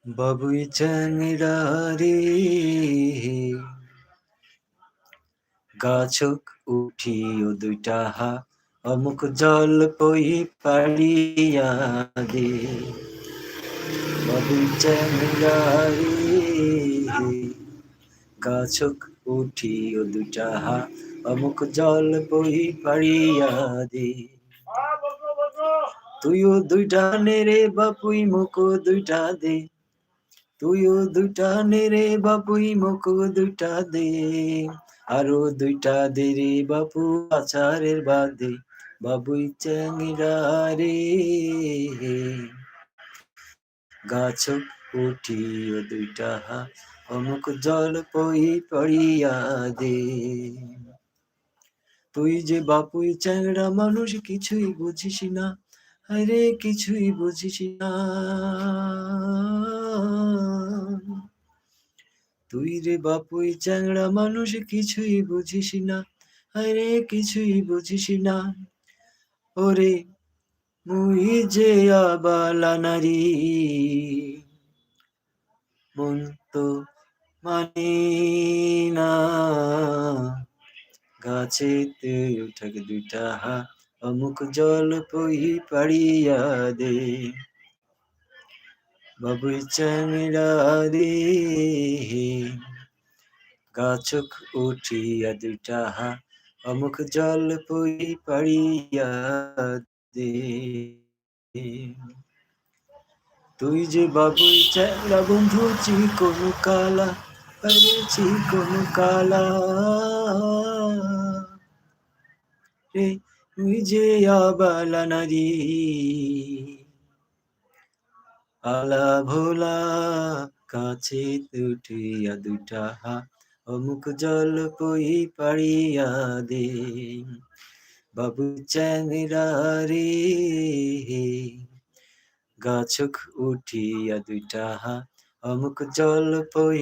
বাবুই চ্যাংড়া রে গাছক উঠিও দুইটা হা অমুক জল পই পাড়িয়া দে বাবুই চ্যাংড়া রে গাছক উঠিও দুইটা হা অমুক জল পই পাড়িয়া দে তুইও দুইটা নে রে বাপুই মুখ দুইটা দে তুইও দুইটা নে রে বাপুই মুখ দুইটা দে আরো দুইটা দে রে বাপু আচারের বাদে বাবুই চ্যাংড়া রে গাছক উঠিও দুইটা হা অমুক জল পই পড়িয়া দে তুই যে বাপুই চ্যাংড়া মানুষ কিছুই বুঝিস না আরে কিছুই বুঝিস না তুই রে বাপুই চ্যাংড়া মানুষ কিছুই বুঝিস না আরে কিছুই বুঝিস না ওরে মুই যে আবালা নারী মন তো মানে না গাছেতে উঠক দুইটা হা অমুক জল পই পাড়িয়া দে বাবুই চ্যাংড়া রে গাছক উঠিয়া দুইটা হা অমুক জল পই পাড়িয়া দে তুই যে বাবুই চ্যাংড়া বন্ধু চিকন কালা আরে চিকন কালা রে তুই যে আবালা নারী আলা ভোলা কাছে উঠিয়া দুইটা হা অমুক জল পই পাড়িয়া দে বাবু চ্যাংড়া রে গাছক উঠিয়া দুইটা হা অমুক জল পই